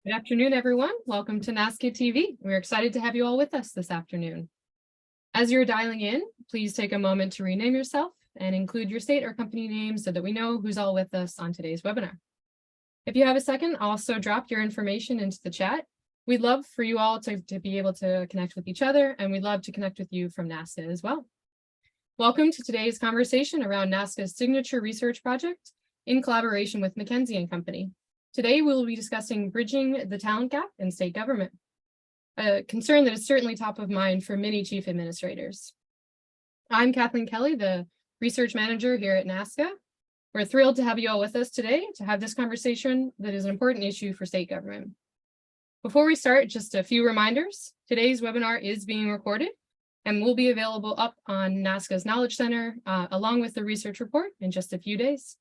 Good afternoon, everyone. Welcome to NASCA TV. We're excited to have you all with us this afternoon. As you're dialing in, please take a moment to rename yourself and include your state or company name so that we know who's all with us on today's webinar. If you have a second, also drop your information into the chat. We'd love for you all to be able to connect with each other, and we'd love to connect with you from NASCA as well. Welcome to today's conversation around NASCA's signature research project in collaboration with McKinsey Company. Today, we will be discussing bridging the talent gap in state government, a concern that is certainly top of mind for many chief administrators. I'm Kathleen Kelly, the research manager here at NASCA. We're thrilled to have you all with us today to have this conversation that is an important issue for state government. Before we start, just a few reminders. Today's webinar is being recorded and will be available up on NASCA's Knowledge Center along with the research report in just a few days.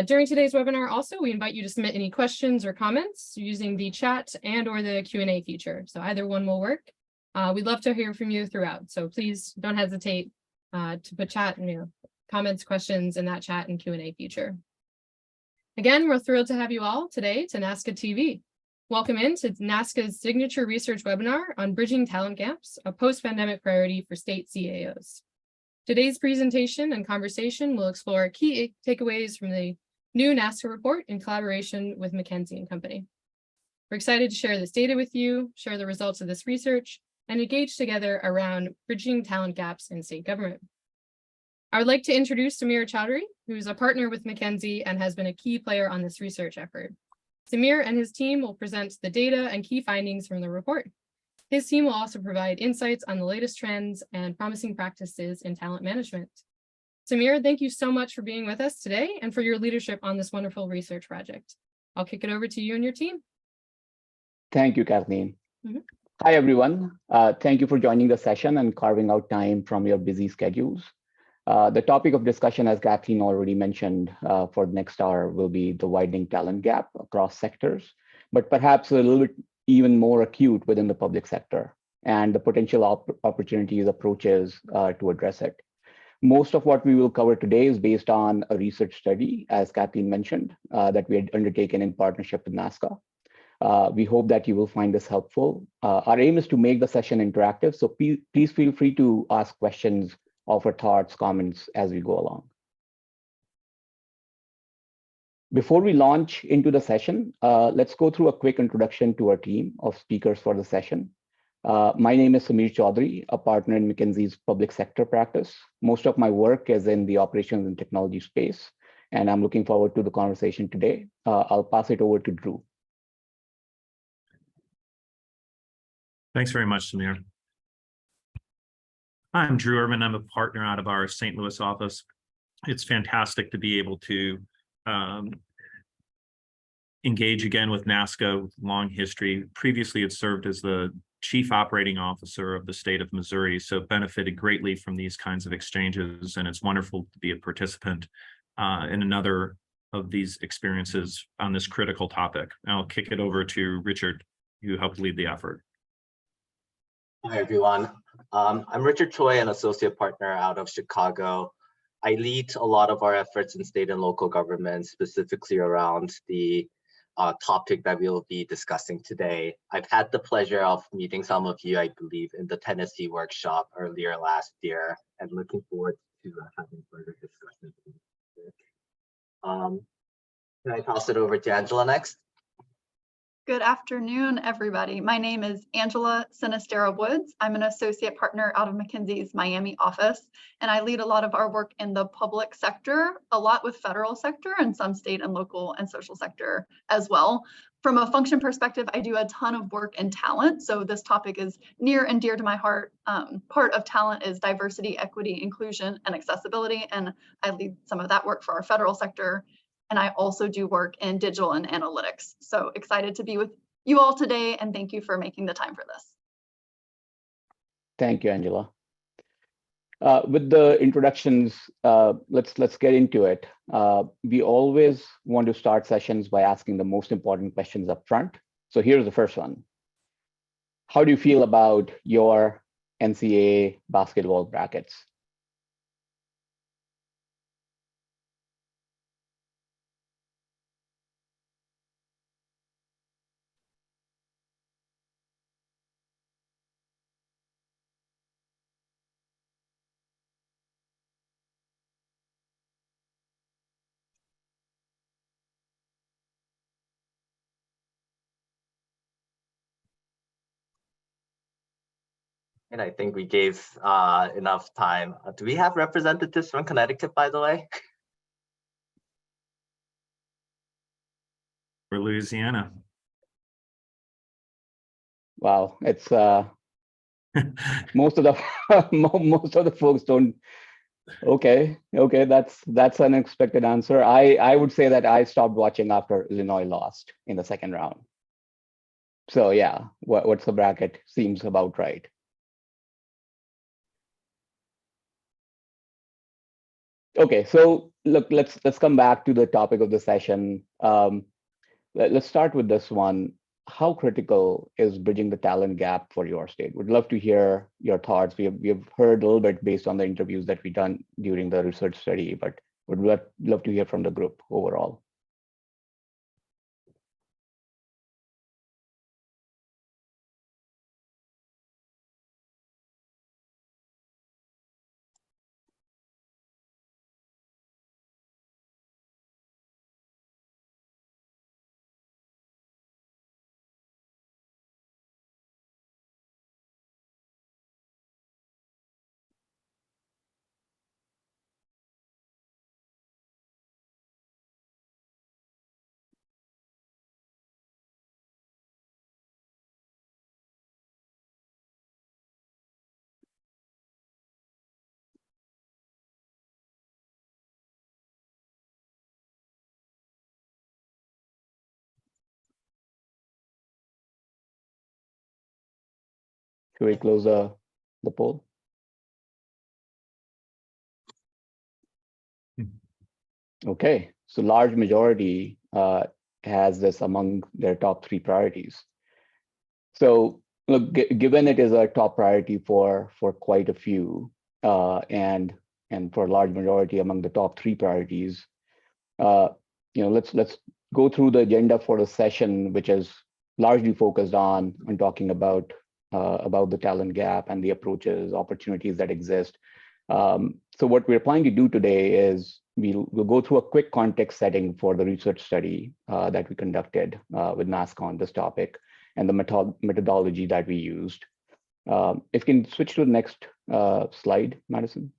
During today's webinar, also, we invite you to submit any questions or comments using the chat and/or the Q&A feature. So either one will work. We'd love to hear from you throughout. So please don't hesitate to put comments, questions in that chat and Q&A feature. Again, we're thrilled to have you all today to NASCA TV. Welcome in to NASCA's signature research webinar on bridging talent gaps, a post-pandemic priority for state CAOs. Today's presentation and conversation will explore key takeaways from the new NASCA report in collaboration with McKinsey Company. We're excited to share this data with you, share the results of this research, and engage together around bridging talent gaps in state government. I would like to introduce Samir Chowdhury, who's a partner with McKinsey and has been a key player on this research effort. Samir and his team will present the data and key findings from the report. His team will also provide insights on the latest trends and promising practices in talent management. Samir, thank you so much for being with us today and for your leadership on this wonderful research project. I'll kick it over to you and your team. Thank you, Kathleen. Hi, everyone. Thank you for joining the session and carving out time from your busy schedules. The topic of discussion, as Kathleen already mentioned, for the next hour will be the widening talent gap across sectors, but perhaps a little bit even more acute within the public sector and the potential opportunities, approaches to address it. Most of what we will cover today is based on a research study, as Kathleen mentioned, that we had undertaken in partnership with NASCA. We hope that you will find this helpful. Our aim is to make the session interactive, so please feel free to ask questions, offer thoughts, comments as we go along. Before we launch into the session, let's go through a quick introduction to our team of speakers for the session. My name is Samir Chowdhury, a partner in McKinsey's public sector practice. Most of my work is in the operations and technology space, and I'm looking forward to the conversation today. I'll pass it over to Drew. Thanks very much, Samir. I'm Drew Urban. I'm a partner out of our St. Louis office. It's fantastic to be able to engage again with NASCA with long history. Previously, it served as the chief operating officer of the state of Missouri, so benefited greatly from these kinds of exchanges, and it's wonderful to be a participant in another of these experiences on this critical topic. I'll kick it over to Richard, who helped lead the effort. Hi, everyone. I'm Richard Choi, an associate partner out of Chicago. I lead a lot of our efforts in state and local government, specifically around the topic that we'll be discussing today. I've had the pleasure of meeting some of you, I believe, in the Tennessee workshop earlier last year, and looking forward to having further discussions. Can I pass it over to Angela next? Good afternoon, everybody. My name is Angela Sinistera Woods. I'm an associate partner out of McKinsey's Miami office, and I lead a lot of our work in the public sector, a lot with federal sector and some state and local and social sector as well. From a function perspective, I do a ton of work in talent, so this topic is near and dear to my heart. Part of talent is diversity, equity, inclusion, and accessibility, and I lead some of that work for our federal sector. And I also do work in digital and analytics. So excited to be with you all today, and thank you for making the time for this. Thank you, Angela. With the introductions, let's get into it. We always want to start sessions by asking the most important questions up front. So here's the first one. How do you feel about your NCAA basketball brackets? And I think we gave enough time. Do we have representatives from Connecticut, by the way? Or Louisiana. Wow, it's most of the most of the folks don't. Okay, that's an unexpected answer. I would say that I stopped watching after Illinois lost in the second round. So yeah, what's the bracket? Seems about right. Okay, so look, let's come back to the topic of the session. Let's start with this one. How critical is bridging the talent gap for your state? Would love to hear your thoughts. We have heard a little bit based on the interviews that we done during the research study, but would love to hear from the group overall. Should we close the poll? Okay, so large majority has this among their top 3 priorities. So look, given it is a top priority for quite a few, and for a large majority among the top 3 priorities, let's go through the agenda for the session, which is largely focused on talking about the talent gap and the approaches, opportunities that exist. So what we're planning to do today is we'll go through a quick context setting for the research study that we conducted with NASCA on this topic and the methodology that we used. If you can switch to the next slide, Madison.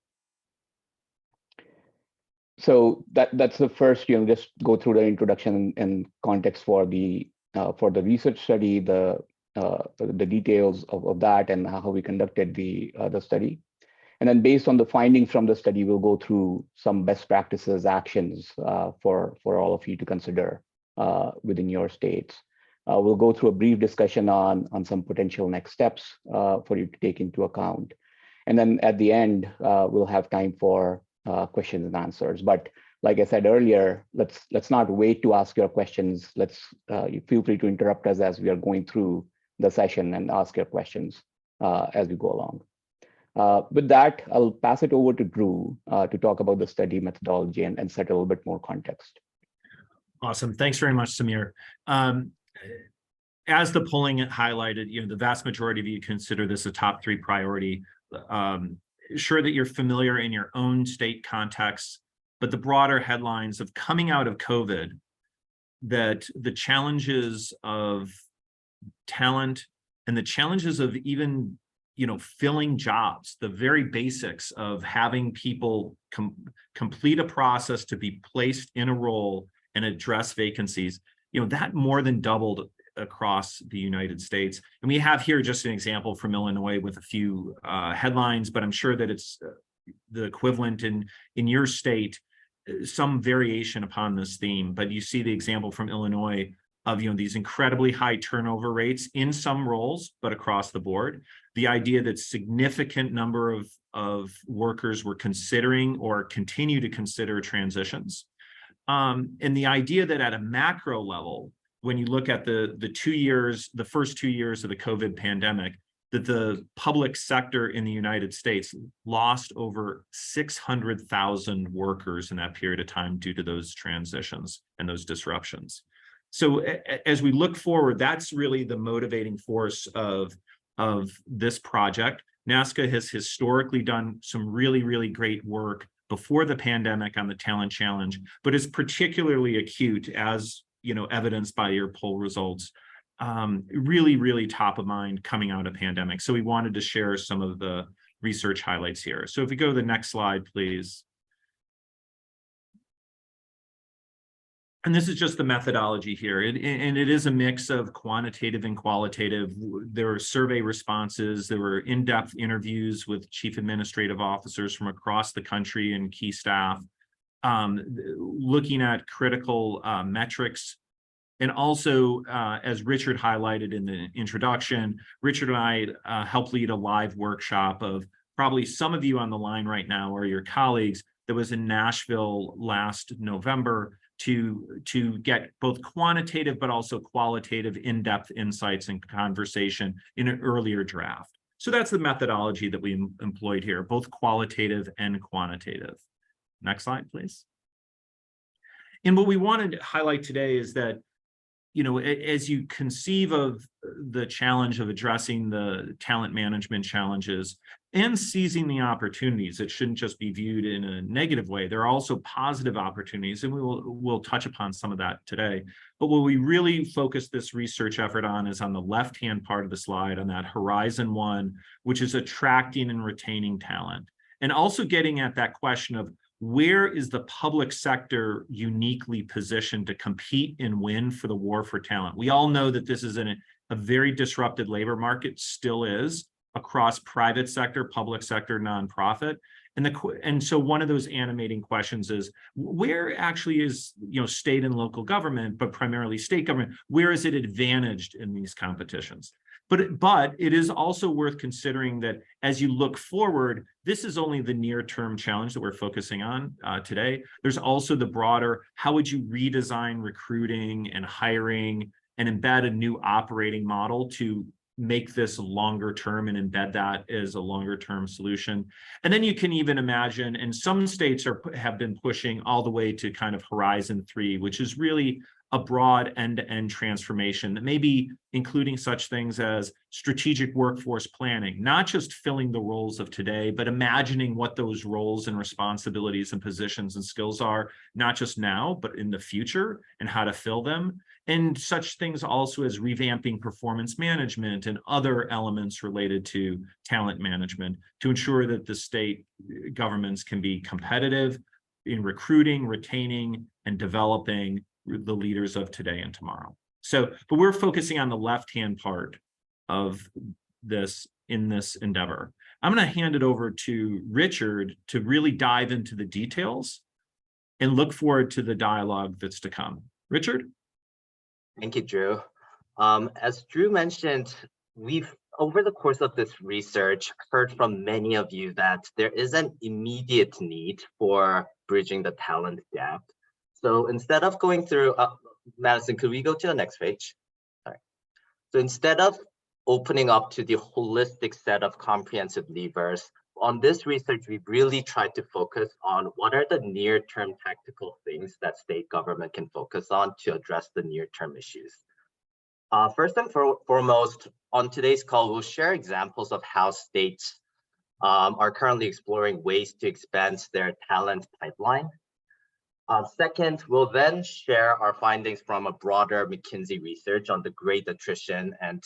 So that's the first, just go through the introduction and context for the research study, the details of that and how we conducted the study. And then based on the findings from the study, we'll go through some best practices, actions for all of you to consider within your states. We'll go through a brief discussion on some potential next steps for you to take into account. And then at the end, we'll have time for questions and answers. But like I said earlier, let's not wait to ask your questions. You feel free to interrupt us as we are going through the session and ask your questions as we go along. With that, I'll pass it over to Drew to talk about the study methodology and set a little bit more context. Awesome. Thanks very much, Samir. As the polling highlighted, the vast majority of you consider this a top 3 priority. Sure that you're familiar in your own state context, but the broader headlines of coming out of COVID, that the challenges of talent and the challenges of even filling jobs, the very basics of having people complete a process to be placed in a role and address vacancies, that more than doubled across the United States. And we have here just an example from Illinois with a few headlines, but I'm sure that it's the equivalent in your state, some variation upon this theme. But you see the example from Illinois of these incredibly high turnover rates in some roles, but across the board. The idea that significant number of workers were considering or continue to consider transitions. And the idea that at a macro level, when you look at the first 2 years of the COVID pandemic, that the public sector in the United States lost over 600,000 workers in that period of time due to those transitions and those disruptions. So as we look forward, that's really the motivating force of this project. NASCA has historically done some really, really great work before the pandemic on the talent challenge, but is particularly acute, as evidenced by your poll results, really, really top of mind coming out of pandemic. So we wanted to share some of the research highlights here. So if we go to the next slide, please. And this is just the methodology here. And it is a mix of quantitative and qualitative. There were survey responses. There were in-depth interviews with chief administrative officers from across the country and key staff, looking at critical metrics. And also, as Richard highlighted in the introduction, Richard and I helped lead a live workshop of probably some of you on the line right now are your colleagues that was in Nashville last November to get both quantitative but also qualitative in-depth insights and conversation in an earlier draft. So that's the methodology that we employed here, both qualitative and quantitative. Next slide, please. And what we wanted to highlight today is that, you know, as you conceive of the challenge of addressing the talent management challenges and seizing the opportunities, it shouldn't just be viewed in a negative way. There are also positive opportunities, and we'll touch upon some of that today. But what we really focus this research effort on is on the left-hand part of the slide, on that Horizon 1, which is attracting and retaining talent, and also getting at that question of where is the public sector uniquely positioned to compete and win for the war for talent? We all know that this is a very disrupted labor market, still is, across private sector, public sector, nonprofit. And so one of those animating questions is, where actually is, you know, state and local government, but primarily state government, where is it advantaged in these competitions? But it is also worth considering that as you look forward, this is only the near-term challenge that we're focusing on today. There's also the broader, how would you redesign recruiting and hiring and embed a new operating model to make this longer term and embed that as a longer term solution. And then you can even imagine, and some states have been pushing all the way to kind of Horizon 3, which is really a broad end-to-end transformation that may be including such things as strategic workforce planning, not just filling the roles of today, but imagining what those roles and responsibilities and positions and skills are, not just now, but in the future, and how to fill them. And such things also as revamping performance management and other elements related to talent management to ensure that the state governments can be competitive in recruiting, retaining, and developing the leaders of today and tomorrow. So, but we're focusing on the left-hand part of this in this endeavor. I'm going to hand it over to Richard to really dive into the details and look forward to the dialogue that's to come. Richard? Thank you, Drew. As Drew mentioned, we've, over the course of this research, heard from many of you that there is an immediate need for bridging the talent gap. So instead of going through, Madison, could we go to the next page? All right. So instead of opening up to the holistic set of comprehensive levers, on this research, we've really tried to focus on what are the near-term tactical things that state government can focus on to address the near-term issues. First and foremost, on today's call, we'll share examples of how states are currently exploring ways to expand their talent pipeline. Second, we'll then share our findings from a broader McKinsey research on the Great Attrition and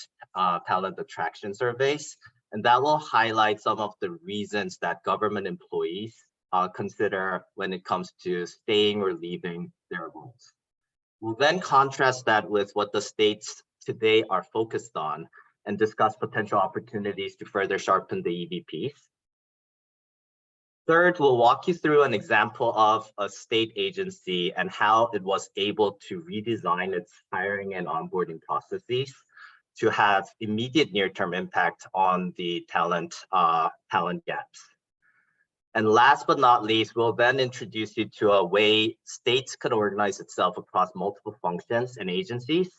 Talent Attraction surveys. And that will highlight some of the reasons that government employees consider when it comes to staying or leaving their roles. We'll then contrast that with what the states today are focused on and discuss potential opportunities to further sharpen the EVPs. Third, we'll walk you through an example of a state agency and how it was able to redesign its hiring and onboarding processes to have immediate near-term impact on the talent gaps. And last but not least, we'll then introduce you to a way states can organize itself across multiple functions and agencies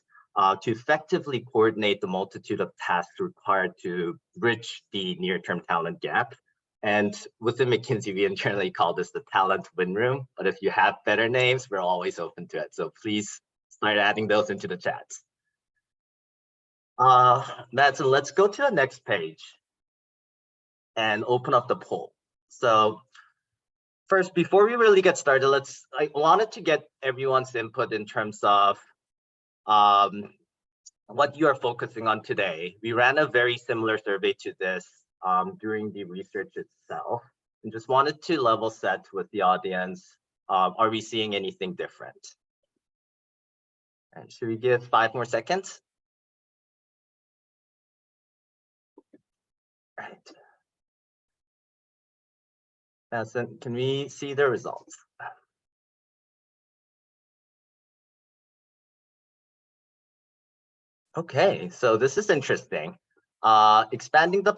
to effectively coordinate the multitude of tasks required to bridge the near-term talent gap. And within McKinsey, we internally call this the talent win room. But if you have better names, we're always open to it. So please start adding those into the chats. Madison, let's go to the next page and open up the poll. So first, before we really get started, I wanted to get everyone's input in terms of what you are focusing on today. We ran a very similar survey to this during the research itself, and just wanted to level set with the audience. Are we seeing anything different? And should we give 5 more seconds? All right. Madison, can we see the results? Okay, so this is interesting. Expanding the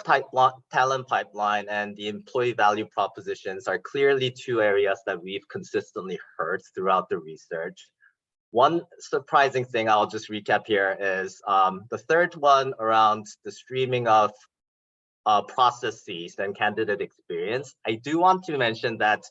talent pipeline and the employee value propositions are clearly two areas that we've consistently heard throughout the research. One surprising thing I'll just recap here is the third one around the streaming of processes and candidate experience. I do want to mention that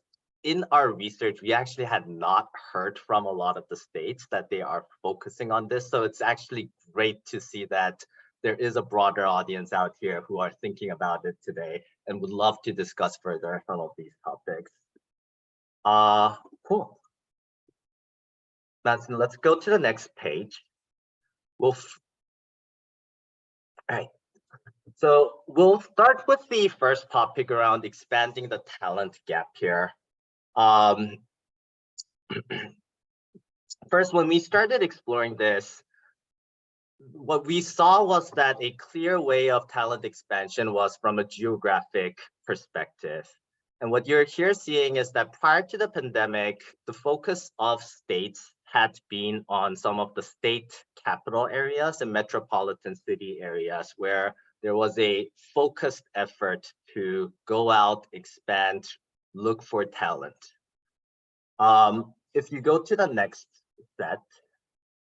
in our research, we actually had not heard from a lot of the states that they are focusing on this. So it's actually great to see that there is a broader audience out here who are thinking about it today and would love to discuss further some of these topics. Cool. Let's go to the next page. All right. So we'll start with the first topic around expanding the talent gap here. First, when we started exploring this, what we saw was that a clear way of talent expansion was from a geographic perspective. And what you're here seeing is that prior to the pandemic, the focus of states had been on some of the state capital areas and metropolitan city areas where there was a focused effort to go out, expand, look for talent. If you go to the next set,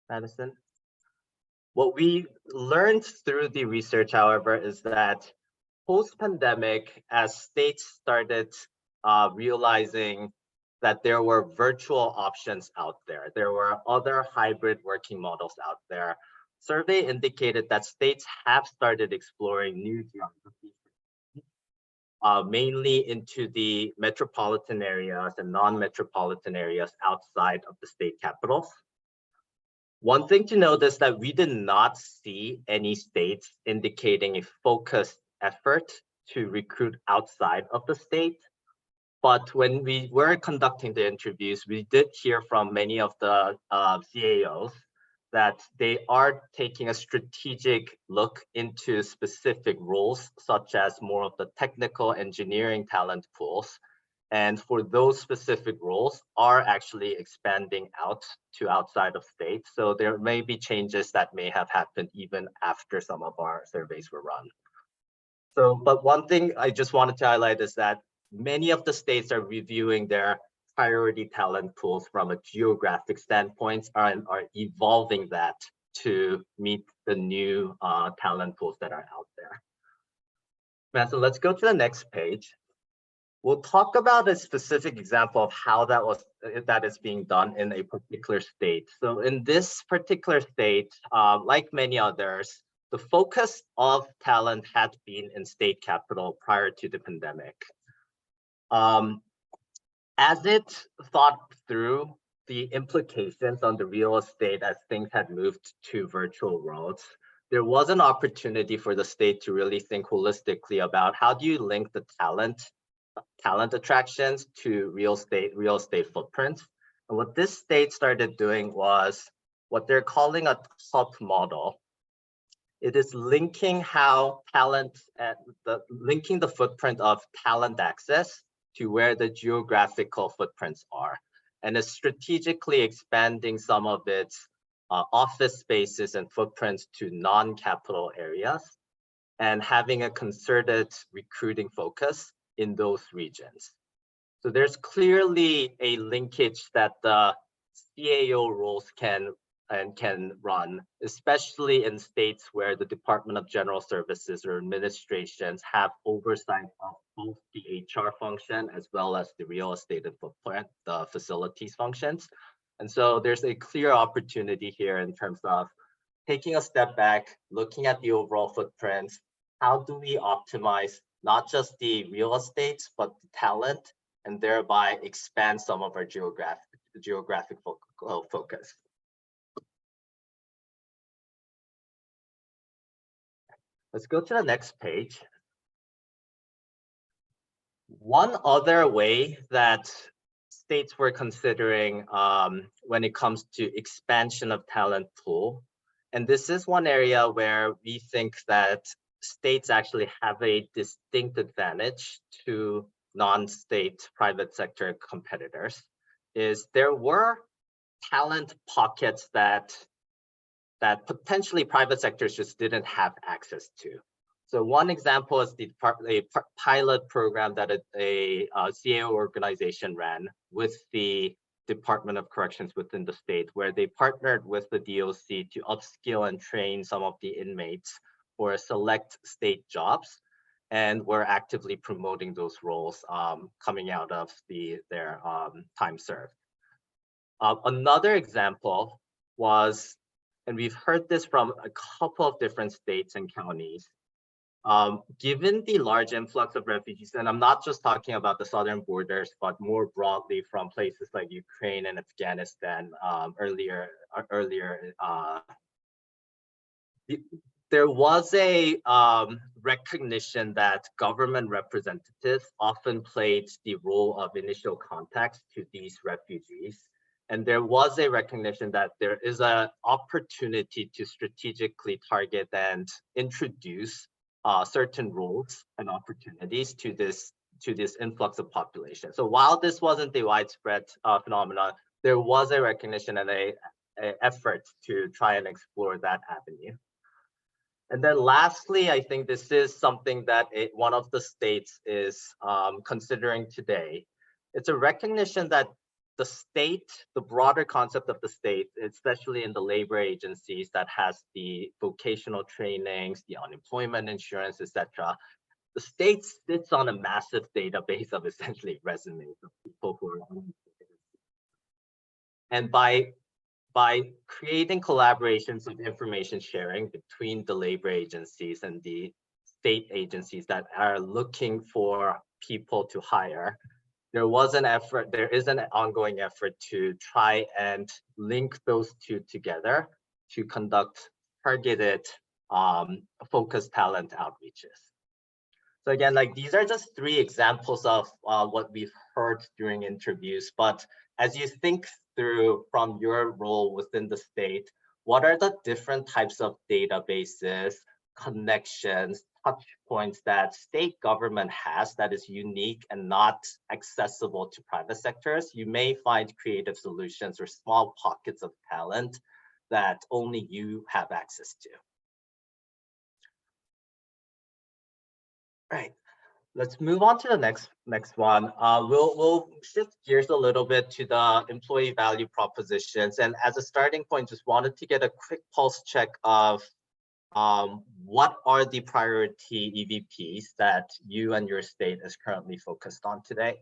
Madison, what we learned through the research, however, is that post-pandemic, as states started realizing that there were virtual options out there were other hybrid working models out there. Survey indicated that states have started exploring new geographies, mainly into the metropolitan areas and non-metropolitan areas outside of the state capitals. One thing to note is that we did not see any states indicating a focused effort to recruit outside of the state. But when we were conducting the interviews, we did hear from many of the CAOs that they are taking a strategic look into specific roles, such as more of the technical engineering talent pools. And for those specific roles are actually expanding out to outside of state. So there may be changes that may have happened even after some of our surveys were run. So, but one thing I just wanted to highlight is that many of the states are reviewing their priority talent pools from a geographic standpoint and are evolving that to meet the new talent pools that are out there. So let's go to the next page. We'll talk about a specific example of how that is being done in a particular state. So in this particular state, like many others, the focus of talent had been in state capital prior to the pandemic. As it thought through the implications on the real estate as things had moved to virtual worlds, there was an opportunity for the state to really think holistically about how do you link the talent attractions to real estate footprints. And what this state started doing was what they're calling a hub model. It is linking how linking the footprint of talent access to where the geographical footprints are, and is strategically expanding some of its office spaces and footprints to non-capital areas, and having a concerted recruiting focus in those regions. So there's clearly a linkage that the CAO roles can run, especially in states where the Department of General Services or administrations have oversight of both the HR function as well as the real estate and footprint, the facilities functions. And so there's a clear opportunity here in terms of taking a step back, looking at the overall footprint. How do we optimize not just the real estate, but the talent, and thereby expand some of our geographic focus? Let's go to the next page. One other way that states were considering when it comes to expansion of talent pool, and this is one area where we think that states actually have a distinct advantage to non-state private sector competitors, is there were talent pockets that potentially private sectors just didn't have access to. So one example is the pilot program that a CAO organization ran with the Department of Corrections within the state, where they partnered with the DOC to upskill and train some of the inmates for select state jobs, and we're actively promoting those roles coming out of their time served. Another example was, and we've heard this from a couple of different states and counties, given the large influx of refugees, and I'm not just talking about the southern borders, but more broadly from places like Ukraine and Afghanistan earlier, there was a recognition that government representatives often played the role of initial contacts to these refugees. And there was a recognition that there is an opportunity to strategically target and introduce certain roles and opportunities to this influx of population. So while this wasn't a widespread phenomenon, there was a recognition and a effort to try and explore that avenue. And then lastly, I think this is something that one of the states is considering today. It's a recognition that the state, the broader concept of the state, especially in the labor agencies that has the vocational trainings, the unemployment insurance, etc., the state sits on a massive database of essentially resumes of people who are unemployed. And by creating collaborations of information sharing between the labor agencies and the state agencies that are looking for people to hire, there is an ongoing effort to try and link those two together to conduct targeted focused talent outreaches. So again, like these are just 3 examples of what we've heard during interviews, but as you think through from your role within the state, what are the different types of databases, connections, touch points that state government has that is unique and not accessible to private sectors? You may find creative solutions or small pockets of talent that only you have access to. Right. Let's move on to the next one. We'll shift gears a little bit to the employee value propositions. And as a starting point, just wanted to get a quick pulse check of what are the priority EVPs that you and your state is currently focused on today?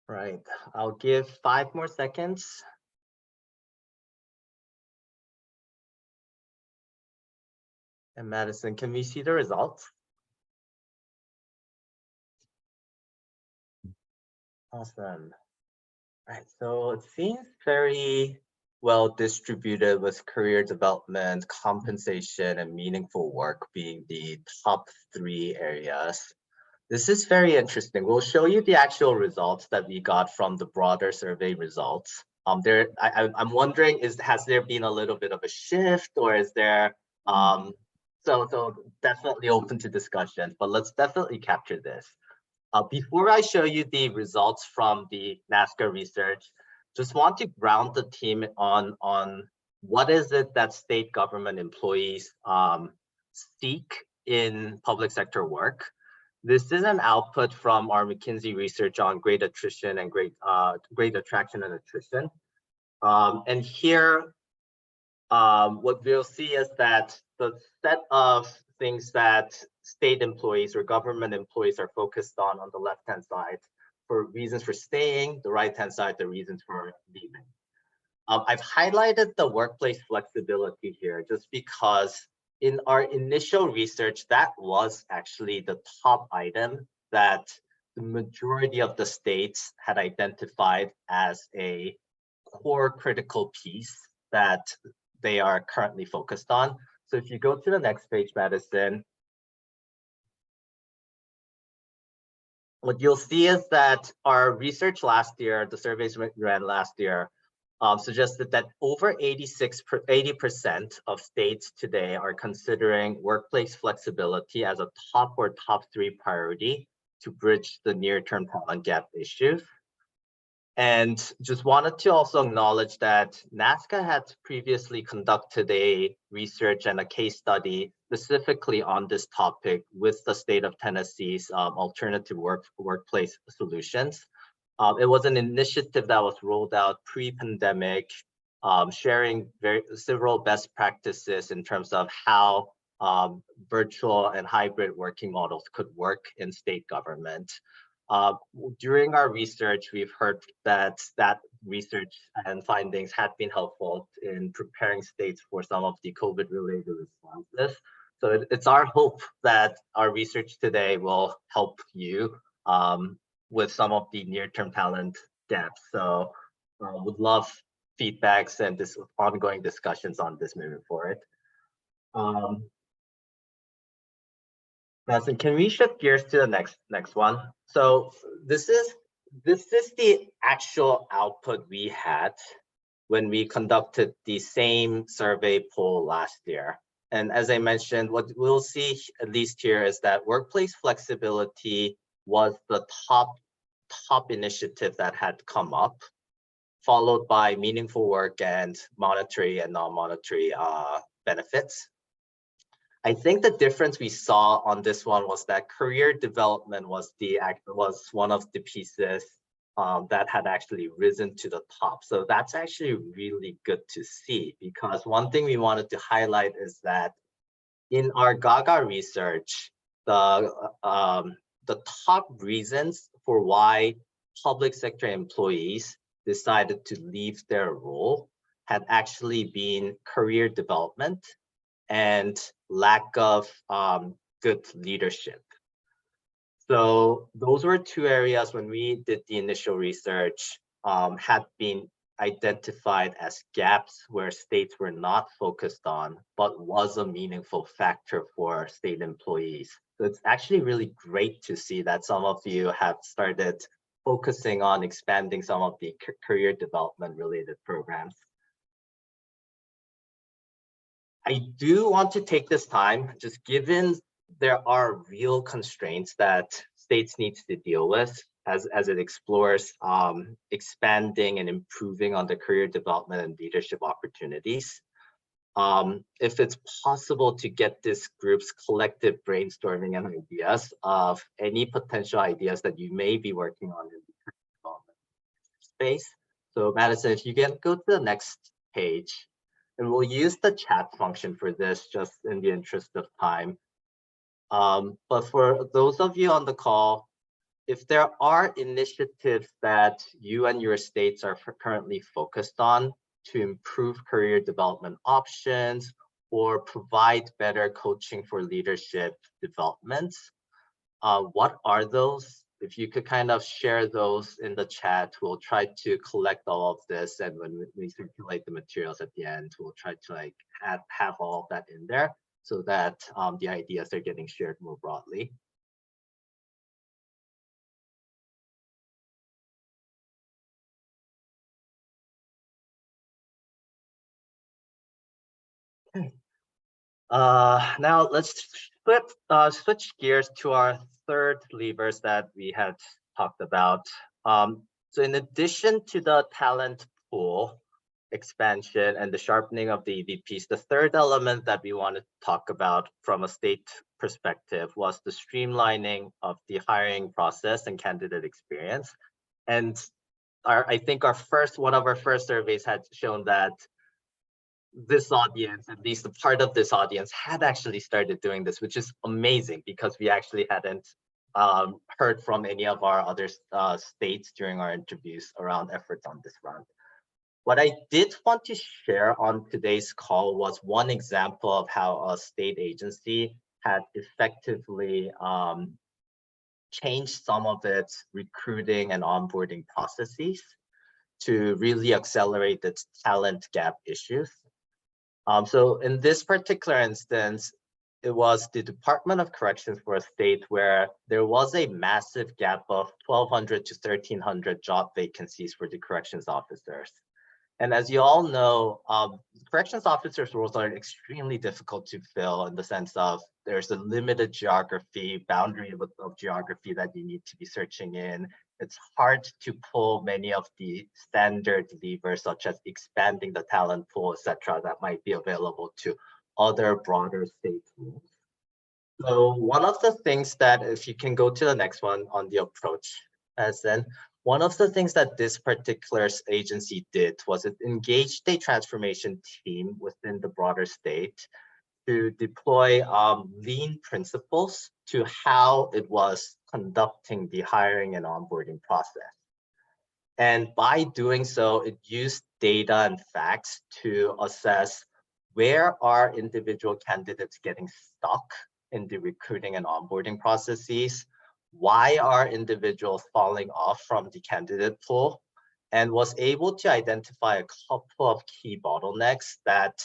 Right, I'll give 5 more seconds. And Madison, can we see the results? Awesome. Right, so it seems very well distributed with career development, compensation, and meaningful work being the top 3 areas. This is very interesting. We'll show you the actual results that we got from the broader survey results. I'm wondering, has there been a little bit of a shift, or is there, so definitely open to discussion, but let's definitely capture this. Before I show you the results from the NASCA research, just want to ground the team on what is it that state government employees seek in public sector work. This is an output from our McKinsey research on great attrition and great attraction and attrition. And here, what we'll see is that the set of things that state employees or government employees are focused on the left-hand side for reasons for staying, the right-hand side, the reasons for leaving. I've highlighted the workplace flexibility here just because in our initial research, that was actually the top item that the majority of the states had identified as a core critical piece that they are currently focused on. So if you go to the next page, Madison, what you'll see is that our research last year, the surveys we ran last year, suggested that over 80% of states today are considering workplace flexibility as a top 3 priority to bridge the near-term talent gap issue. And just wanted to also acknowledge that NASCA had previously conducted a research and a case study specifically on this topic with the state of Tennessee's alternative workplace solutions. It was an initiative that was rolled out pre-pandemic, sharing several best practices in terms of how virtual and hybrid working models could work in state government. During our research, we've heard that research and findings had been helpful in preparing states for some of the COVID-related responses. So it's our hope that our research today will help you with some of the near-term talent gaps. So would love feedbacks and this ongoing discussions on this moving forward. Madison, can we shift gears to the next one? So this is the actual output we had when we conducted the same survey poll last year. And as I mentioned, what we'll see at least here is that workplace flexibility was the top initiative that had come up, followed by meaningful work and monetary and non-monetary benefits. I think the difference we saw on this one was that career development was one of the pieces that had actually risen to the top. So that's actually really good to see, because one thing we wanted to highlight is that in our Gaga research, the top reasons for why public sector employees decided to leave their role had actually been career development and lack of good leadership. So those were two areas when we did the initial research had been identified as gaps where states were not focused on, but was a meaningful factor for state employees. So it's actually really great to see that some of you have started focusing on expanding some of the career development related programs. I do want to take this time, just given there are real constraints that states need to deal with as it explores expanding and improving on the career development and leadership opportunities. If it's possible to get this group's collective brainstorming and ideas of any potential ideas that you may be working on in the career development space. So Madison, if you can go to the next page. And we'll use the chat function for this just in the interest of time. But for those of you on the call, if there are initiatives that you and your states are currently focused on to improve career development options or provide better coaching for leadership development, what are those? If you could kind of share those in the chat, we'll try to collect all of this, and when we circulate the materials at the end, we'll try to have all of that in there so that the ideas are getting shared more broadly. Okay. Now let's switch gears to our third levers that we had talked about. So in addition to the talent pool expansion and the sharpening of the EVPs, the third element that we wanted to talk about from a state perspective was the streamlining of the hiring process and candidate experience. And I think one of our first surveys had shown that this audience, at least a part of this audience, had actually started doing this, which is amazing because we actually hadn't heard from any of our other states during our interviews around efforts on this front. What I did want to share on today's call was one example of how a state agency had effectively changed some of its recruiting and onboarding processes to really accelerate its talent gap issues. So in this particular instance, it was the Department of Corrections for a state where there was a massive gap of 1,200 to 1,300 job vacancies for the corrections officers. And as you all know, corrections officers' roles are extremely difficult to fill in the sense of there's a limited geography, boundary of geography that you need to be searching in. It's hard to pull many of the standard levers, such as expanding the talent pool, etc., that might be available to other broader state rules. So one of the things that, if you can go to the next one on the approach, as then, one of the things that this particular agency did was it engaged a transformation team within the broader state to deploy lean principles to how it was conducting the hiring and onboarding process. And by doing so, it used data and facts to assess where are individual candidates getting stuck in the recruiting and onboarding processes, why are individuals falling off from the candidate pool, and was able to identify a couple of key bottlenecks that,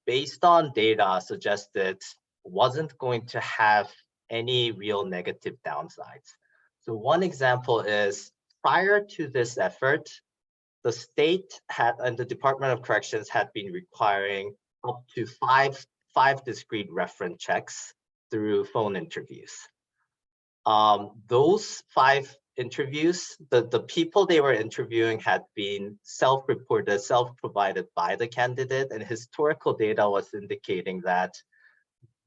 based on data, suggested wasn't going to have any real negative downsides. So one example is, prior to this effort, the state had, and the Department of Corrections had been requiring up to five discrete reference checks through phone interviews. Those 5 interviews, the people they were interviewing had been self-reported, self-provided by the candidate, and historical data was indicating that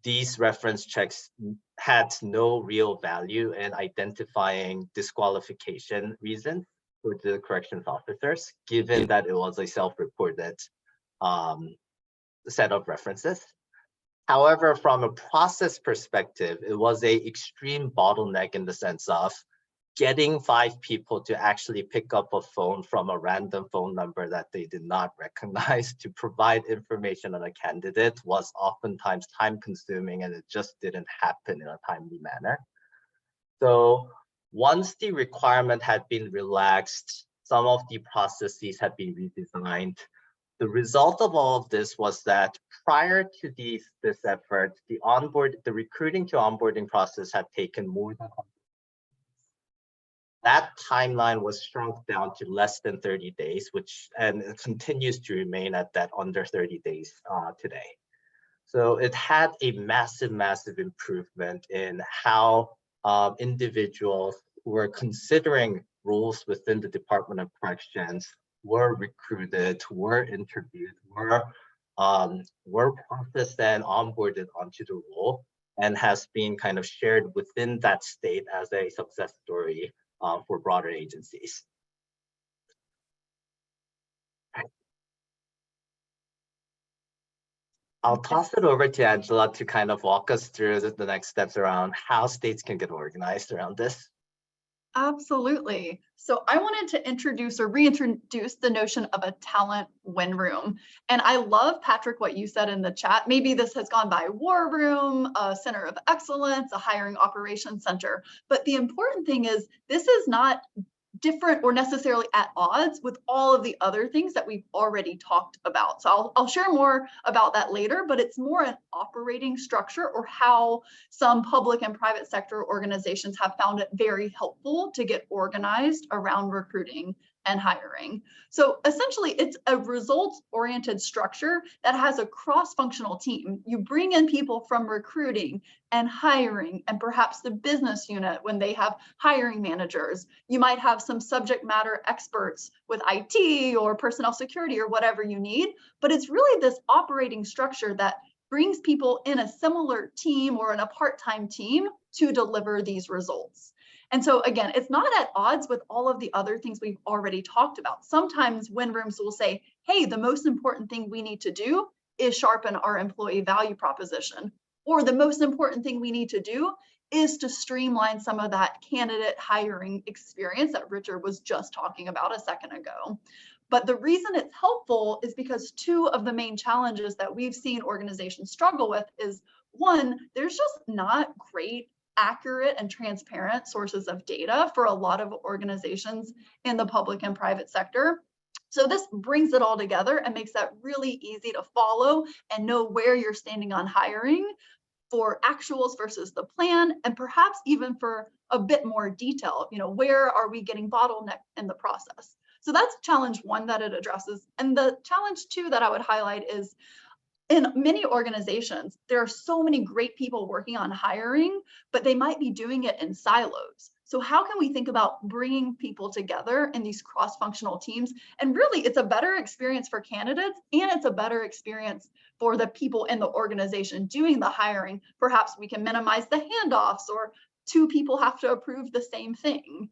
these reference checks had no real value in identifying disqualification reasons for the corrections officers, given that it was a self-reported set of references. However, from a process perspective, it was an extreme bottleneck in the sense of getting 5 people to actually pick up a phone from a random phone number that they did not recognize to provide information on a candidate was oftentimes time consuming, and it just didn't happen in a timely manner. So once the requirement had been relaxed, some of the processes had been redesigned. The result of all of this was that prior to this effort, the recruiting to onboarding process had taken more than 100 days. That timeline was shrunk down to less than 30 days, and it continues to remain at that under 30 days today. So it had a massive, massive improvement in how individuals who were considering roles within the Department of Corrections were recruited, were interviewed, were processed and onboarded onto the role, and has been kind of shared within that state as a success story for broader agencies. I'll toss it over to Angela to kind of walk us through the next steps around how states can get organized around this. Absolutely. So I wanted to introduce or reintroduce the notion of a talent win room. And I love, Patrick, what you said in the chat. Maybe this has gone by war room, a center of excellence, a hiring operations center. But the important thing is this is not different or necessarily at odds with all of the other things that we've already talked about. So I'll share more about that later, but it's more an operating structure or how some public and private sector organizations have found it very helpful to get organized around recruiting and hiring. So essentially, it's a results-oriented structure that has a cross-functional team. You bring in people from recruiting and hiring and perhaps the business unit when they have hiring managers. You might have some subject matter experts with IT or personnel security or whatever you need, but it's really this operating structure that brings people in a similar team or in a part-time team to deliver these results. And so again, it's not at odds with all of the other things we've already talked about. Sometimes win rooms will say, hey, the most important thing we need to do is sharpen our employee value proposition. Or the most important thing we need to do is to streamline some of that candidate hiring experience that Richard was just talking about a second ago. But the reason it's helpful is because two of the main challenges that we've seen organizations struggle with is, one, there's just not great, accurate, and transparent sources of data for a lot of organizations in the public and private sector. So this brings it all together and makes that really easy to follow and know where you're standing on hiring for actuals versus the plan, and perhaps even for a bit more detail, where are we getting bottlenecked in the process? So that's challenge one that it addresses. And the challenge two that I would highlight is, in many organizations, there are so many great people working on hiring, but they might be doing it in silos. So how can we think about bringing people together in these cross-functional teams? And really, it's a better experience for candidates, and it's a better experience for the people in the organization doing the hiring. Perhaps we can minimize the handoffs, or two people have to approve the same thing.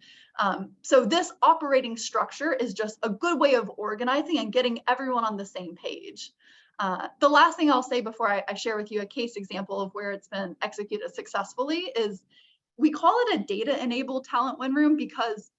So this operating structure is just a good way of organizing and getting everyone on the same page. The last thing I'll say before I share with you a case example of where it's been executed successfully is, we call it a data-enabled talent win room because,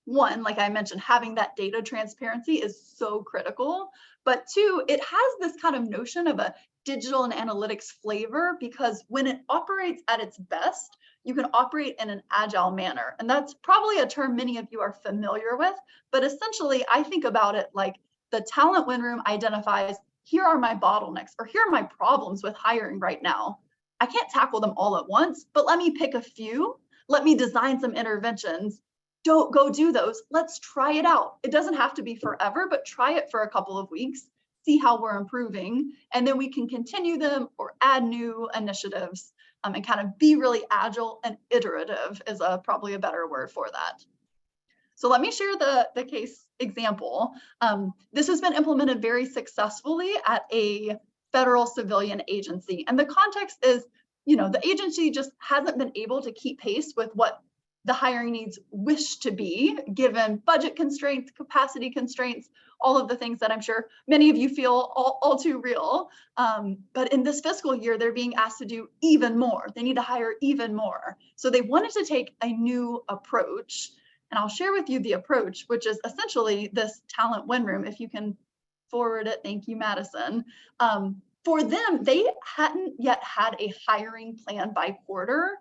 one, like I mentioned, having that data transparency is so critical. But two, it has this kind of notion of a digital and analytics flavor, because when it operates at its best, you can operate in an agile manner. And that's probably a term many of you are familiar with, but essentially I think about it like the talent win room identifies, here are my bottlenecks, or here are my problems with hiring right now. I can't tackle them all at once, but let me pick a few. Let me design some interventions. Don't go do those. Let's try it out. It doesn't have to be forever, but try it for a couple of weeks, see how we're improving, and then we can continue them or add new initiatives, and kind of be really agile and iterative is probably a better word for that. So let me share the case example. This has been implemented very successfully at a federal civilian agency. And the context is, the agency just hasn't been able to keep pace with what the hiring needs wish to be, given budget constraints, capacity constraints, all of the things that I'm sure many of you feel all too real. But in this fiscal year, they're being asked to do even more. They need to hire even more. So they wanted to take a new approach. And I'll share with you the approach, which is essentially this talent win room. If you can forward it, thank you, Madison. For them, they hadn't yet had a hiring plan by quarter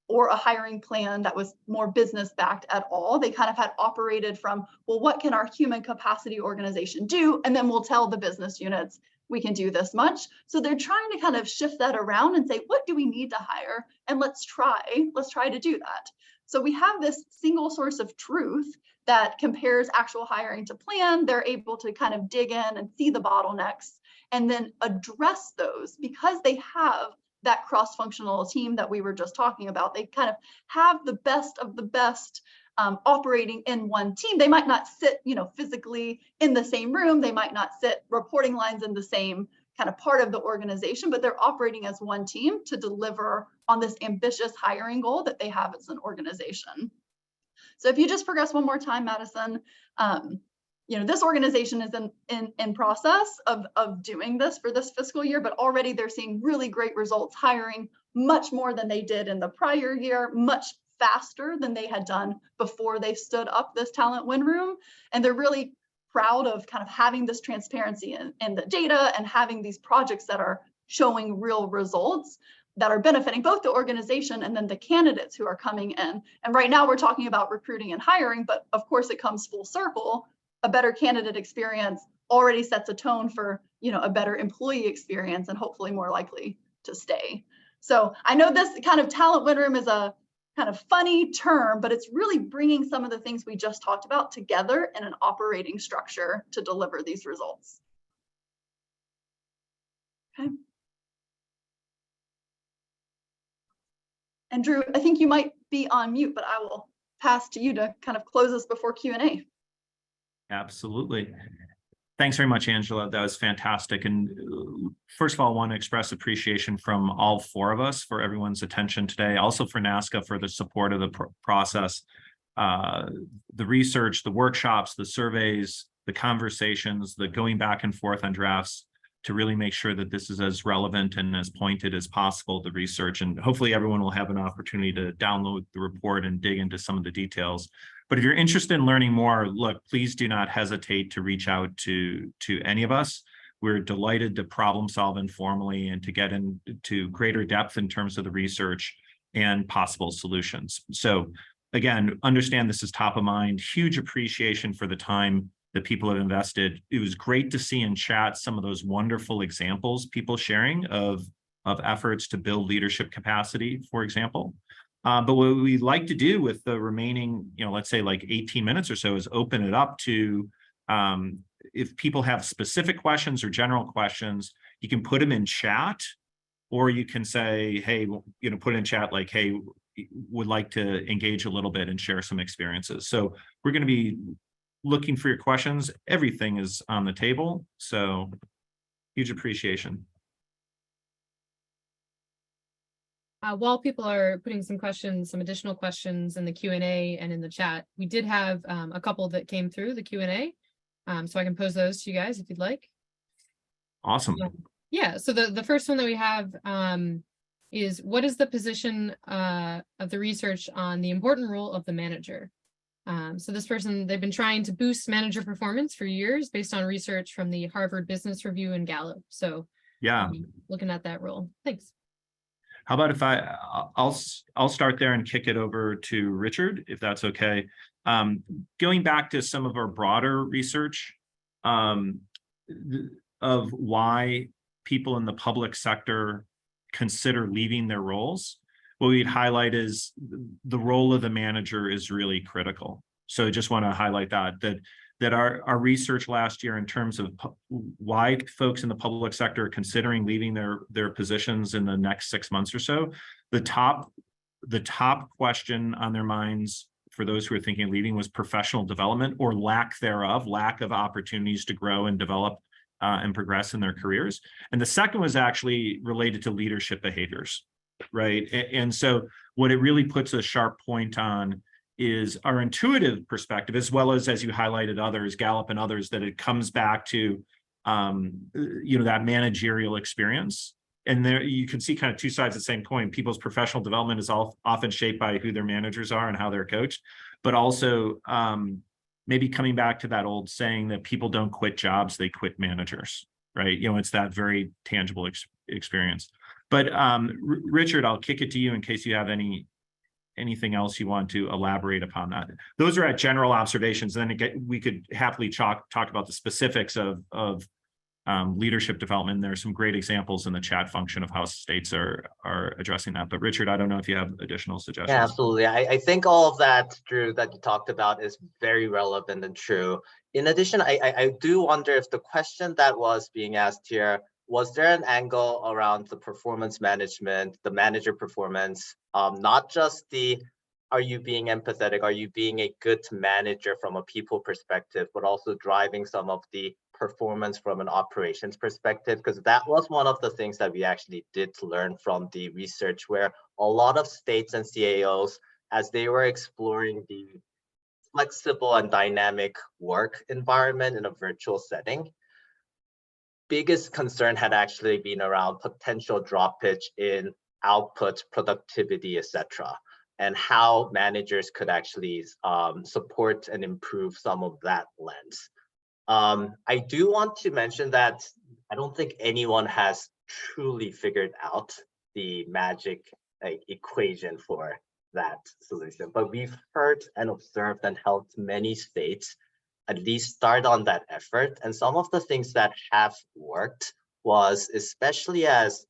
or a hiring plan that was more business backed at all. They kind of had operated from, well, what can our human capacity organization do? And then we'll tell the business units, we can do this much. So they're trying to kind of shift that around and say, what do we need to hire? And let's try to do that. So we have this single source of truth that compares actual hiring to plan. They're able to kind of dig in and see the bottlenecks and then address those, because they have that cross-functional team that we were just talking about. They kind of have the best of the best operating in one team. They might not sit, physically in the same room. They might not sit reporting lines in the same kind of part of the organization, but they're operating as one team to deliver on this ambitious hiring goal that they have as an organization. So if you just progress one more time, Madison, this organization is in process of doing this for this fiscal year, but already they're seeing really great results, hiring much more than they did in the prior year, much faster than they had done before they stood up this talent win room. And they're really proud of kind of having this transparency in the data and having these projects that are showing real results that are benefiting both the organization and then the candidates who are coming in. And right now we're talking about recruiting and hiring, but of course it comes full circle. A better candidate experience already sets a tone for, a better employee experience and hopefully more likely to stay. So I know this kind of talent win room is a kind of funny term, but it's really bringing some of the things we just talked about together in an operating structure to deliver these results. Okay. And Drew, I think you might be on mute, but I will pass to you to kind of close us before Q&A. Absolutely. Thanks very much, Angela. That was fantastic. And first of all, I want to express appreciation from all four of us for everyone's attention today. Also for NASCA for the support of the process, the research, the workshops, the surveys, the conversations, the going back and forth on drafts to really make sure that this is as relevant and as pointed as possible, the research. And hopefully everyone will have an opportunity to download the report and dig into some of the details. But if you're interested in learning more, look, please do not hesitate to reach out to any of us. We're delighted to problem solve informally and to get into greater depth in terms of the research and possible solutions. So again, understand this is top of mind. Huge appreciation for the time that people have invested. It was great to see in chat some of those wonderful examples people sharing of efforts to build leadership capacity, for example. But what we'd like to do with the remaining, let's say like 18 minutes or so is open it up to, if people have specific questions or general questions, you can put them in chat, or you can say, hey, put in chat like, hey, would like to engage a little bit and share some experiences. So we're going to be looking for your questions. Everything is on the table. So huge appreciation. While people are putting some additional questions in the Q&A and in the chat, we did have a couple that came through the Q&A. So I can pose those to you guys if you'd like. Awesome. Yeah, so the first one that we have is, what is the position of the research on the important role of the manager? So this person, they've been trying to boost manager performance for years based on research from the Harvard Business Review and Gallup. So yeah, looking at that role. Thanks. How about if I'll start there and kick it over to Richard, if that's okay. Going back to some of our broader research of why people in the public sector consider leaving their roles, what we'd highlight is the role of the manager is really critical. So I just want to highlight that our research last year in terms of why folks in the public sector are considering leaving their positions in the next 6 months or so, the top question on their minds for those who are thinking of leaving was professional development or lack thereof, lack of opportunities to grow and develop and progress in their careers. And the second was actually related to leadership behaviors, right? And so what it really puts a sharp point on is our intuitive perspective, as well as you highlighted others, Gallup and others, that it comes back to, that managerial experience. And there you can see kind of two sides of the same coin. People's professional development is often shaped by who their managers are and how they're coached, but also maybe coming back to that old saying that people don't quit jobs, they quit managers, right? It's that very tangible experience. But Richard, I'll kick it to you in case you have anything else you want to elaborate upon that. Those are at general observations. Then we could happily talk about the specifics of leadership development. There are some great examples in the chat function of how states are addressing that. But Richard, I don't know if you have additional suggestions. Yeah, absolutely. I think all of that, Drew, that you talked about is very relevant and true. In addition, I do wonder if the question that was being asked here, was there an angle around the performance management, the manager performance, not just are you being empathetic, are you being a good manager from a people perspective, but also driving some of the performance from an operations perspective? Because that was one of the things that we actually did learn from the research, where a lot of states and CAOs, as they were exploring the flexible and dynamic work environment in a virtual setting, biggest concern had actually been around potential droppage in output, productivity, etc., and how managers could actually support and improve some of that lens. I do want to mention that I don't think anyone has truly figured out the magic equation for that solution, but we've heard and observed and helped many states at least start on that effort. And some of the things that have worked was, especially as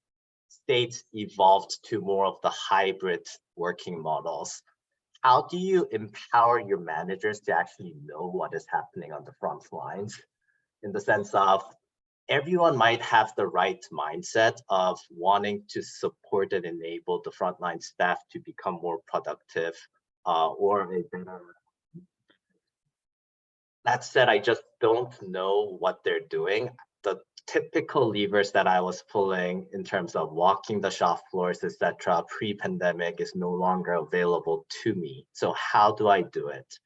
states evolved to more of the hybrid working models, how do you empower your managers to actually know what is happening on the front lines? In the sense of everyone might have the right mindset of wanting to support and enable the frontline staff to become more productive or a better That said, I just don't know what they're doing. The typical levers that I was pulling in terms of walking the shop floors, etc., pre-pandemic is no longer available to me. So how do I do it?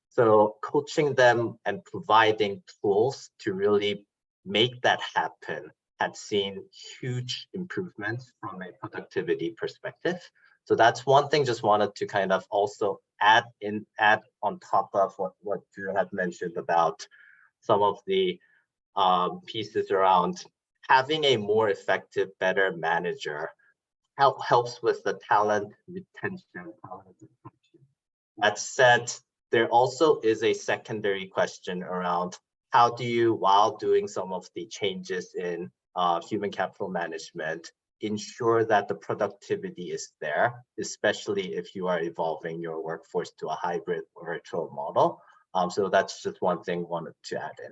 So coaching them and providing tools to really make that happen had seen huge improvements from a productivity perspective. So that's one thing just wanted to kind of also add on top of what Drew had mentioned about some of the pieces around having a more effective, better manager helps with the talent retention, talent attraction. That said, there also is a secondary question around how do you, while doing some of the changes in human capital management, ensure that the productivity is there, especially if you are evolving your workforce to a hybrid or virtual model. So that's just one thing I wanted to add in.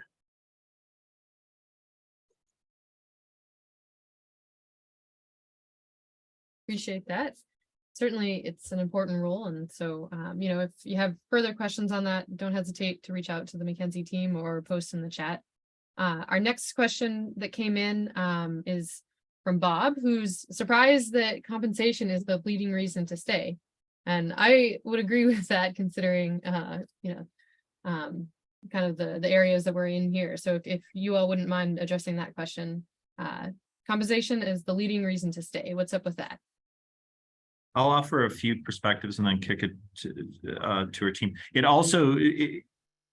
Appreciate that. Certainly, it's an important role. And so, if you have further questions on that, don't hesitate to reach out to the McKinsey team or post in the chat. Our next question that came in is from Bob, who's surprised that compensation is the leading reason to stay. And I would agree with that, considering, kind of the areas that we're in here. So if you all wouldn't mind addressing that question, compensation is the leading reason to stay. What's up with that? I'll offer a few perspectives and then kick it to our team. It also,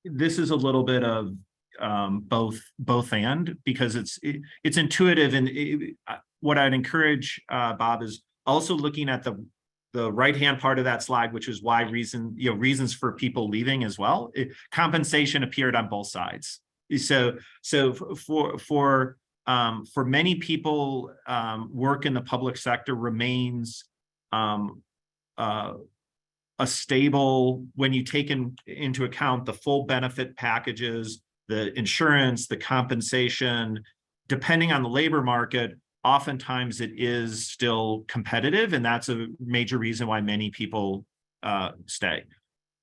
this is a little bit of both and, because it's intuitive. And what I'd encourage, Bob, is also looking at the right-hand part of that slide, which is why reasons for people leaving as well. Compensation appeared on both sides. So for many people, work in the public sector remains a stable, when you take into account the full benefit packages, the insurance, the compensation, depending on the labor market, oftentimes it is still competitive, and that's a major reason why many people stay.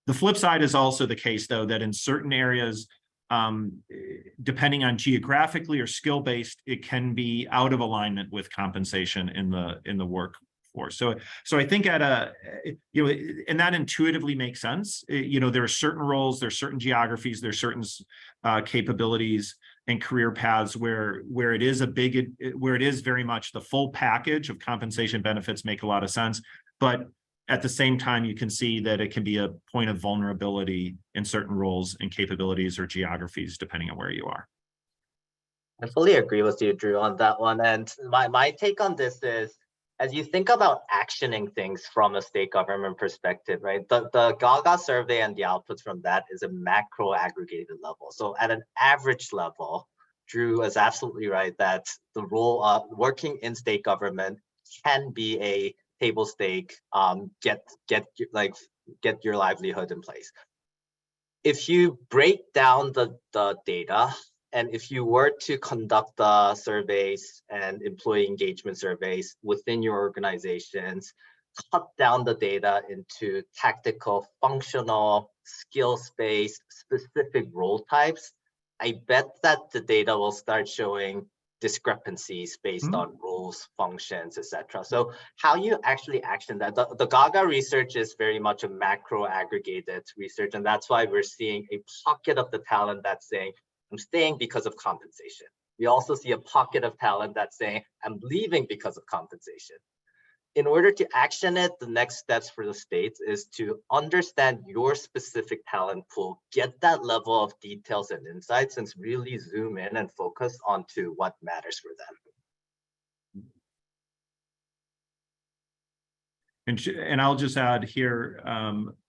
The flip side is also the case, though, that in certain areas, depending on geographically or skill-based, it can be out of alignment with compensation in the workforce. So I think and that intuitively makes sense. There are certain roles, there are certain geographies, there are certain capabilities and career paths where it is very much the full package of compensation benefits make a lot of sense. But at the same time, you can see that it can be a point of vulnerability in certain roles and capabilities or geographies, depending on where you are. I fully agree with you, Drew, on that one. And my take on this is, as you think about actioning things from a state government perspective, right? The Gaga survey and the outputs from that is a macro aggregated level. So at an average level, Drew is absolutely right that the role of working in state government can be a table stake, get your livelihood in place. If you break down the data, and if you were to conduct the surveys and employee engagement surveys within your organizations, cut down the data into tactical, functional, skills-based, specific role types, I bet that the data will start showing discrepancies based on roles, functions, etc. So how you actually action that, the Gaga research is very much a macro aggregated research, and that's why we're seeing a pocket of the talent that's saying, I'm staying because of compensation. We also see a pocket of talent that's saying, I'm leaving because of compensation. In order to action it, the next steps for the states is to understand your specific talent pool, get that level of details and insights, and really zoom in and focus onto what matters for them. And I'll just add here,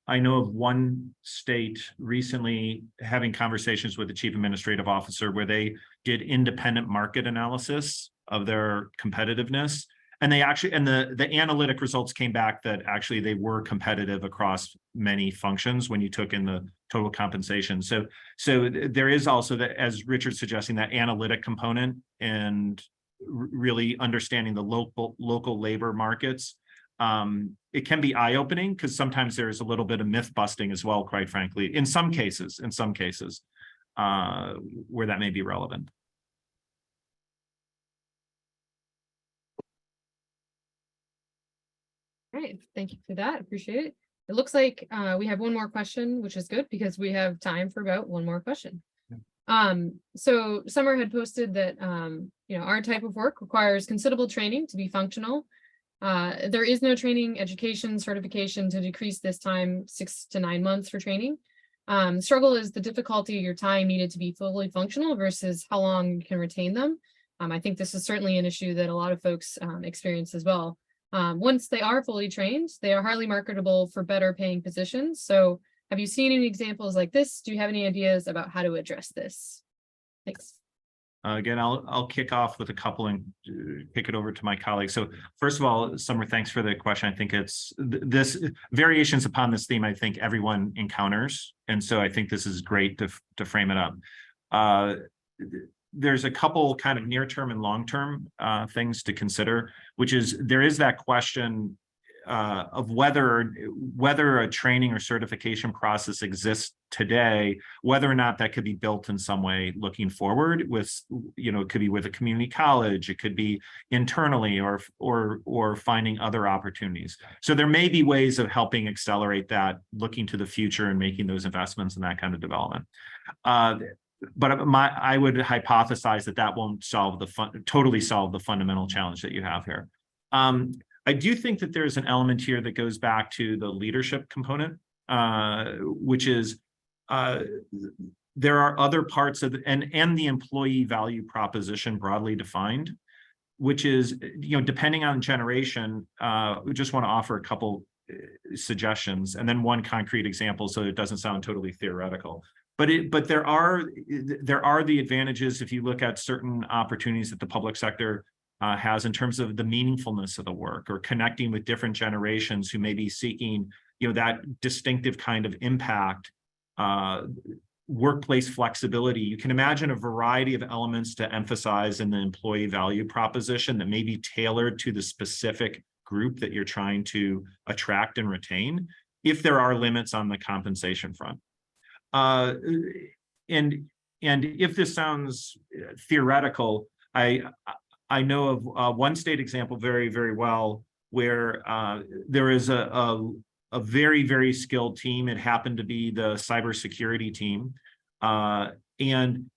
I know of one state recently having conversations with the chief administrative officer where they did independent market analysis of their competitiveness. And they actually, and the analytic results came back that actually they were competitive across many functions when you took in the total compensation. So there is also that, as Richard's suggesting, that analytic component and really understanding the local labor markets. It can be eye-opening because sometimes there's a little bit of myth busting as well, quite frankly, in some cases. where that may be relevant. All right, thank you for that. Appreciate it. It looks like we have one more question, which is good because we have time for about one more question. So Summer had posted that our type of work requires considerable training to be functional. There is no training, education, certification to decrease this time 6 to 9 months for training. Struggle is the difficulty of your time needed to be fully functional versus how long you can retain them. I think this is certainly an issue that a lot of folks experience as well. Once they are fully trained, they are highly marketable for better paying positions. So have you seen any examples like this? Do you have any ideas about how to address this? Thanks. Again, I'll kick off with a couple and kick it over to my colleagues. So first of all, Summer, thanks for the question. I think it's this variations upon this theme, I think everyone encounters. And so I think this is great to frame it up. There's a couple kind of near-term and long-term things to consider, which is there is that question of whether a training or certification process exists today, whether or not that could be built in some way looking forward with, it could be with a community college, it could be internally or finding other opportunities. So there may be ways of helping accelerate that, looking to the future and making those investments in that kind of development. But I would hypothesize that won't totally solve the fundamental challenge that you have here. I do think that there's an element here that goes back to the leadership component, which is there are other parts of and the employee value proposition broadly defined, which is, depending on generation, we just want to offer a couple suggestions and then one concrete example so it doesn't sound totally theoretical. But there are the advantages if you look at certain opportunities that the public sector has in terms of the meaningfulness of the work or connecting with different generations who may be seeking, that distinctive kind of impact, workplace flexibility. You can imagine a variety of elements to emphasize in the employee value proposition that may be tailored to the specific group that you're trying to attract and retain, if there are limits on the compensation front. And if this sounds theoretical, I know of one state example very, very well where there is a very, very skilled team. It happened to be the cybersecurity team. And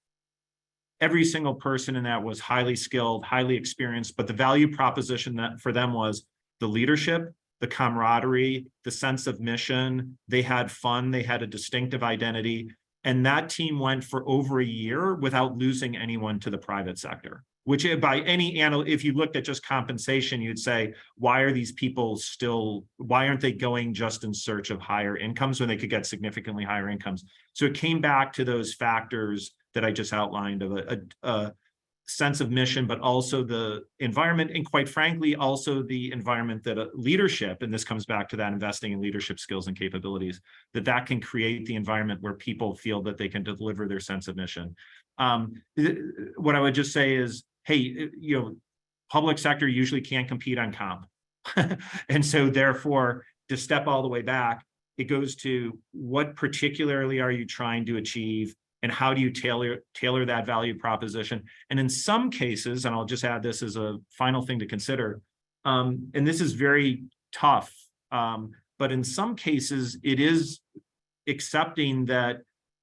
every single person in that was highly skilled, highly experienced, but the value proposition that for them was the leadership, the camaraderie, the sense of mission. They had fun, they had a distinctive identity. And that team went for over a year without losing anyone to the private sector, which by any if you looked at just compensation, you'd say, why are these people why aren't they going just in search of higher incomes when they could get significantly higher incomes? So it came back to those factors that I just outlined of a sense of mission, but also the environment, and quite frankly, also the environment that leadership, and this comes back to that investing in leadership skills and capabilities, that can create the environment where people feel that they can deliver their sense of mission. What I would just say is, hey, public sector usually can't compete on comp. And so therefore, to step all the way back, it goes to what particularly are you trying to achieve and how do you tailor that value proposition? And in some cases, and I'll just add this as a final thing to consider, and this is very tough, but in some cases, it is accepting that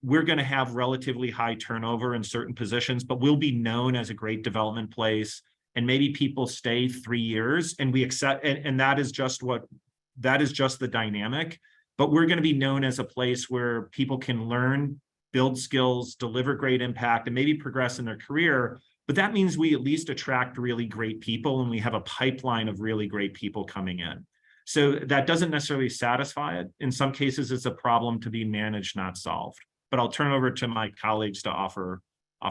we're going to have relatively high turnover in certain positions, but we'll be known as a great development place. And maybe people stay 3 years and we accept, and that is just the dynamic, but we're going to be known as a place where people can learn, build skills, deliver great impact, and maybe progress in their career. But that means we at least attract really great people and we have a pipeline of really great people coming in. So that doesn't necessarily satisfy it. In some cases, it's a problem to be managed, not solved. But I'll turn it over to my colleagues to offer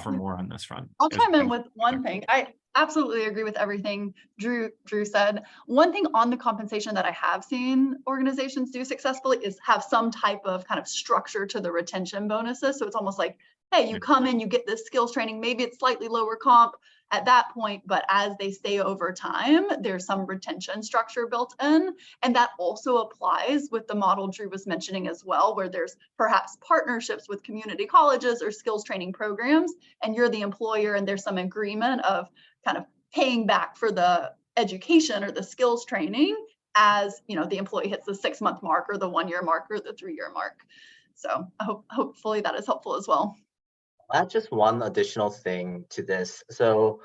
more on this front. I'll chime in with one thing. I absolutely agree with everything Drew said. One thing on the compensation that I have seen organizations do successfully is have some type of kind of structure to the retention bonuses. So it's almost like, hey, you come in, you get this skills training, maybe it's slightly lower comp, at that point, but as they stay over time, there's some retention structure built in. And that also applies with the model Drew was mentioning as well, where there's perhaps partnerships with community colleges or skills training programs, and you're the employer and there's some agreement of kind of paying back for the education or the skills training as, you know, the employee hits the 6-month mark or the 1-year mark or the 3-year mark. So hopefully that is helpful as well. Add just one additional thing to this. So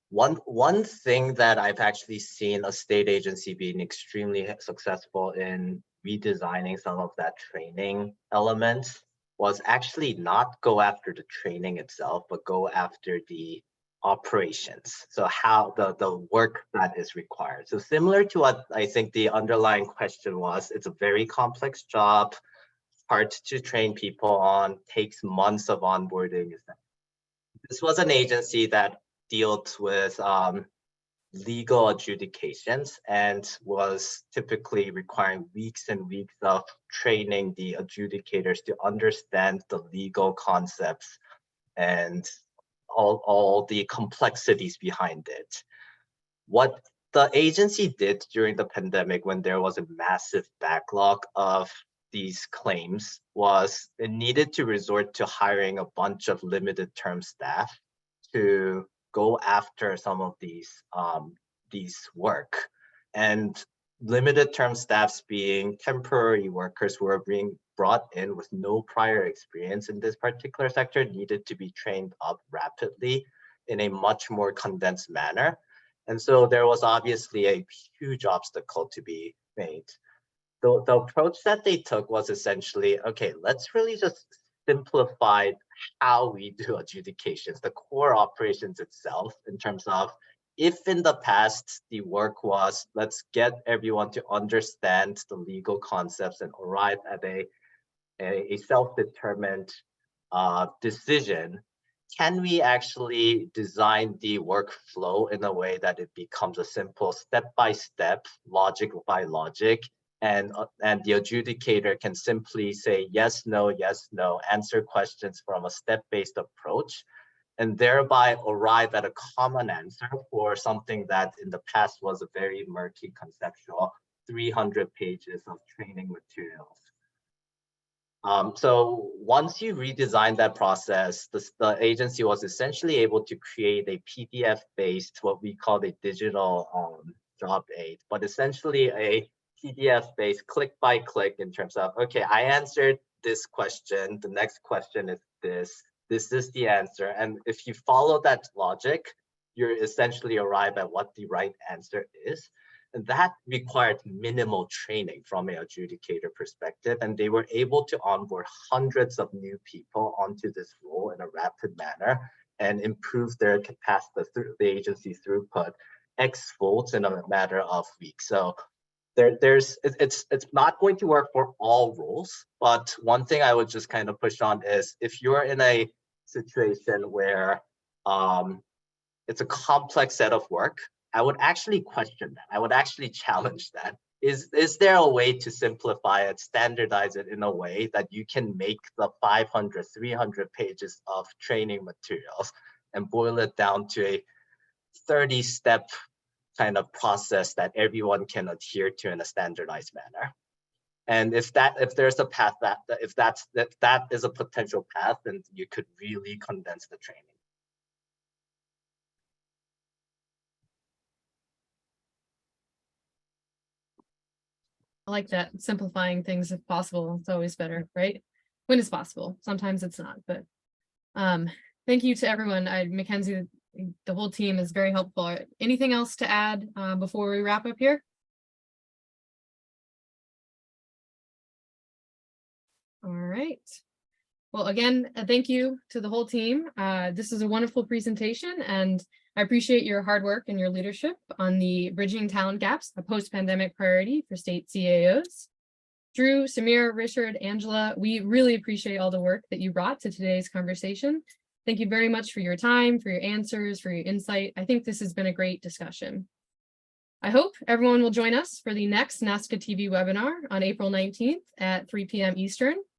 one thing that I've actually seen a state agency being extremely successful in redesigning some of that training elements was actually not go after the training itself, but go after the operations. So how the work that is required. So similar to what I think the underlying question was, it's a very complex job, hard to train people on, takes months of onboarding. This was an agency that dealt with legal adjudications and was typically requiring weeks and weeks of training the adjudicators to understand the legal concepts and all the complexities behind it. What the agency did during the pandemic when there was a massive backlog of these claims was it needed to resort to hiring a bunch of limited term staff to go after some of these work. And limited term staffs being temporary workers who are being brought in with no prior experience in this particular sector needed to be trained up rapidly in a much more condensed manner. And so there was obviously a huge obstacle to be made. The approach that they took was essentially, okay, let's really just simplify how we do adjudications, the core operations itself, in terms of if in the past the work was, let's get everyone to understand the legal concepts and arrive at a self-determined decision, can we actually design the workflow in a way that it becomes a simple step-by-step, logic by logic, and the adjudicator can simply say yes, no, answer questions from a step-based approach, and thereby arrive at a common answer for something that in the past was a very murky conceptual 300 pages of training materials. So once you redesign that process, the agency was essentially able to create a PDF-based, what we call a digital job aid, but essentially a PDF-based click by click in terms of, okay, I answered this question, the next question is this is the answer. And if you follow that logic, you're essentially arrive at what the right answer is. And that required minimal training from an adjudicator perspective. And they were able to onboard hundreds of new people onto this role in a rapid manner and improve their capacity through the agency throughput X-folds in a matter of weeks. So it's not going to work for all roles, but one thing I would just kind of push on is if you're in a situation where it's a complex set of work, I would actually question that. I would actually challenge that. Is there a way to simplify it, standardize it in a way that you can make the 500, 300 pages of training materials and boil it down to a 30-step kind of process that everyone can adhere to in a standardized manner? And if there's a path if that is a potential path, then you could really condense the training. I like that, simplifying things if possible. It's always better, right? When it's possible. Sometimes it's not, but thank you to everyone. McKinsey, the whole team is very helpful. Anything else to add before we wrap up here? All right. Well, again, thank you to the whole team. This is a wonderful presentation, and I appreciate your hard work and your leadership on the Bridging Talent Gaps, a post-pandemic priority for state CAOs. Drew, Samir, Richard, Angela, we really appreciate all the work that you brought to today's conversation. Thank you very much for your time, for your answers, for your insight. I think this has been a great discussion. I hope everyone will join us for the next NASCA TV webinar on April 19th at 3 p.m. Eastern.